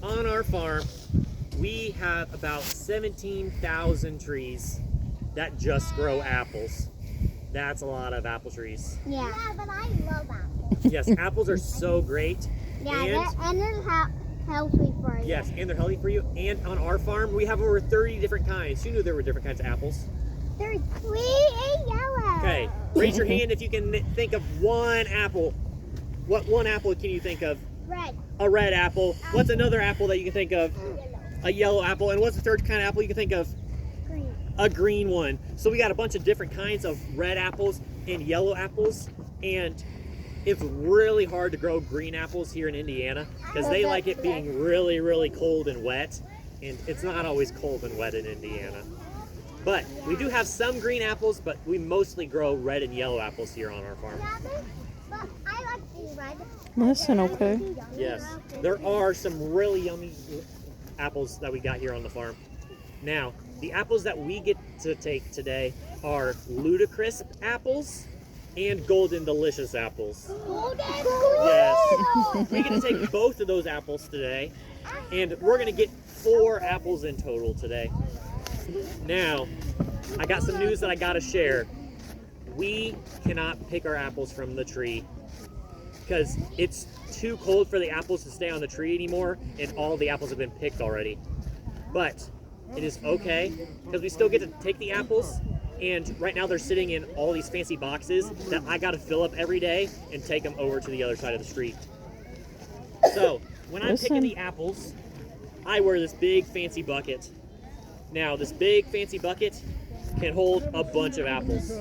on our farm, we have about 17,000 trees that just grow apples. That's a lot of apple trees. Yeah. Yeah, but I love apples. Yes, apples are so great. Yeah, and they're healthy for you. Yes, and they're healthy for you. And on our farm, we have over 30 different kinds. You knew there were different kinds of apples. There's 3 and yellow. Okay, raise your hand if you can think of one apple. What one apple can you think of? Red. A red apple. What's another apple that you can think of? Yellow. A yellow apple. And what's the third kind of apple you can think of? Green. A green one. So we got a bunch of different kinds of red apples and yellow apples, and it's really hard to grow green apples here in Indiana because they like it being really, really cold and wet, and it's not always cold and wet in Indiana. But we do have some green apples, but we mostly grow red and yellow apples here on our farm. Yeah, but I like the red. Listen, okay. Yes, there are some really yummy apples that we got here on the farm. Now, the apples that we get to take today are Ludicrous apples and Golden Delicious apples. Yes, we get to take both of those apples today, and we're gonna get 4 apples in total today. Now, I got some news that I gotta share. We cannot pick our apples from the tree because it's too cold for the apples to stay on the tree anymore, and all the apples have been picked already. But it is okay because we still get to take the apples, and right now they're sitting in all these fancy boxes that I gotta fill up every day and take them over to the other side of the street. So when I'm picking the apples, I wear this big fancy bucket. Now this big fancy bucket can hold a bunch of apples.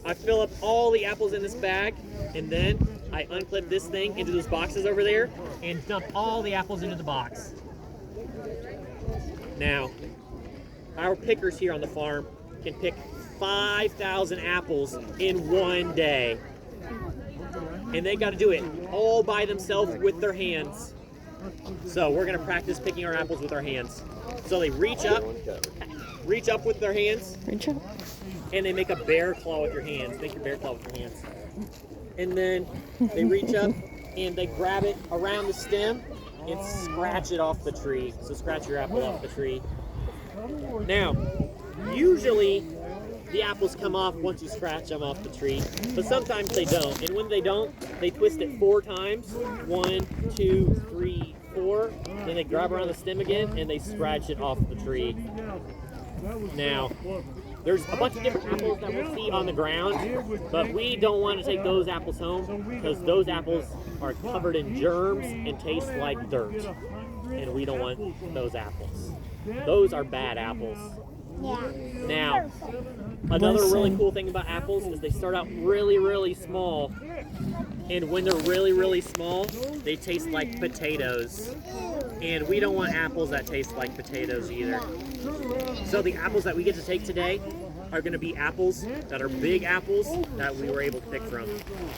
I fill up all the apples in this bag, and then I unclip this thing into those boxes over there and dump all the apples into the box. Now, our pickers here on the farm can pick 5,000 apples in one day. And they got to do it all by themselves with their hands. So we're going to practice picking our apples with our hands. So they reach up with their hands. Reach up. And they make a bear claw with your hands. Make your bear claw with your hands. And then they reach up and they grab it around the stem and scratch it off the tree. So scratch your apple off the tree. Now, usually the apples come off once you scratch them off the tree, but sometimes they don't. And when they don't, they twist it 4 times. 1, 2, 3, 4. Then they grab around the stem again and they scratch it off the tree. Now, there's a bunch of different apples that we'll see on the ground, but we don't want to take those apples home because those apples are covered in germs and taste like dirt. And we don't want those apples. Those are bad apples. Yeah. Now, another really cool thing about apples is they start out really, really small. And when they're really, really small, they taste like potatoes. And we don't want apples that taste like potatoes either. So the apples that we get to take today are going to be apples that are big apples that we were able to pick from.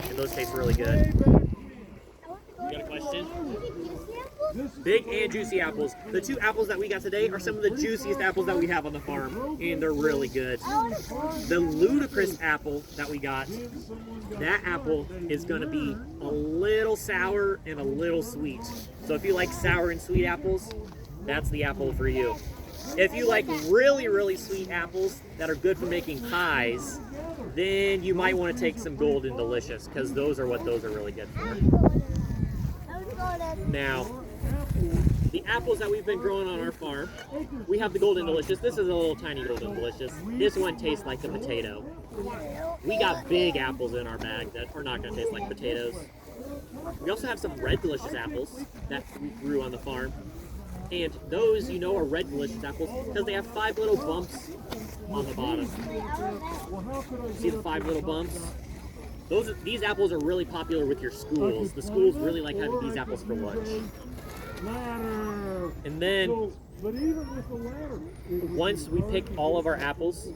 And those taste really good. You got a question? Big and juicy apples. The 2 apples that we got today are some of the juiciest apples that we have on the farm, and they're really good. The Ludicrous apple that we got, that apple is going to be a little sour and a little sweet. So if you like sour and sweet apples, that's the apple for you. If you like really, really sweet apples that are good for making pies, then you might want to take some Golden Delicious because those are what those are really good for. Now, the apples that we've been growing on our farm, we have the Golden Delicious. This is a little tiny Golden Delicious. This one tastes like a potato. We got big apples in our bag that are not going to taste like potatoes. We also have some Red Delicious apples that we grew on the farm. And those, you know, are Red Delicious apples because they have 5 little bumps on the bottom. See the 5 little bumps? These apples are really popular with your schools. The schools really like having these apples for lunch. And then But even with the ladder, Once we pick all of our apples,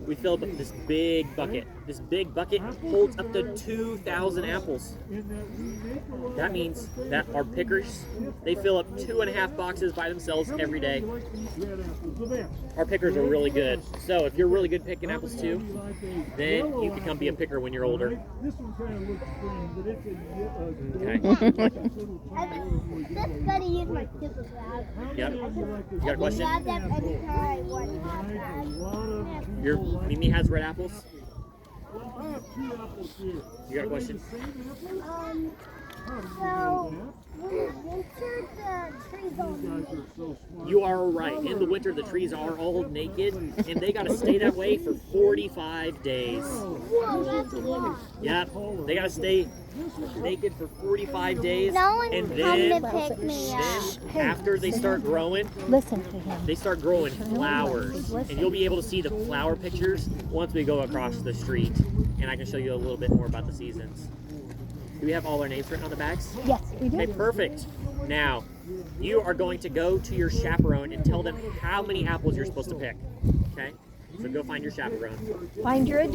we fill up this big bucket. This big bucket holds up to 2,000 apples. in that we make a lot That means that our pickers, they fill up 2.5 boxes by themselves every day. like to eat red apples. The best. Our pickers are really good. So if you're really good picking apples too, Maybe like a then yellow you can come be a apple, picker when you're older. right? This one kind of looks green, but it's a Okay. That's gotta use my super grab. Yep. You got a question? Grab them anytime I want. Your Mimi has red apples. I have 2 apples here. You got a Are they question? the same apple? So when it's winter, the trees all You guys are so smart. You are right. In the winter, the trees are all naked, and they gotta stay that way for 45 days. Whoa, that's a lot. Yep. They gotta stay naked for 45 days, No one's and come then, to pick me up. after they start growing, Listen to him. they start growing flowers, and you'll be able to see the flower pictures once we go across the street, and I can show you a little bit more about the seasons. Do we have all our names written on the bags? Yes, we do. Okay, perfect. Now, you are going to go to your chaperone and tell them how many apples you're supposed to pick. Okay? So go find your chaperone. Find your adult.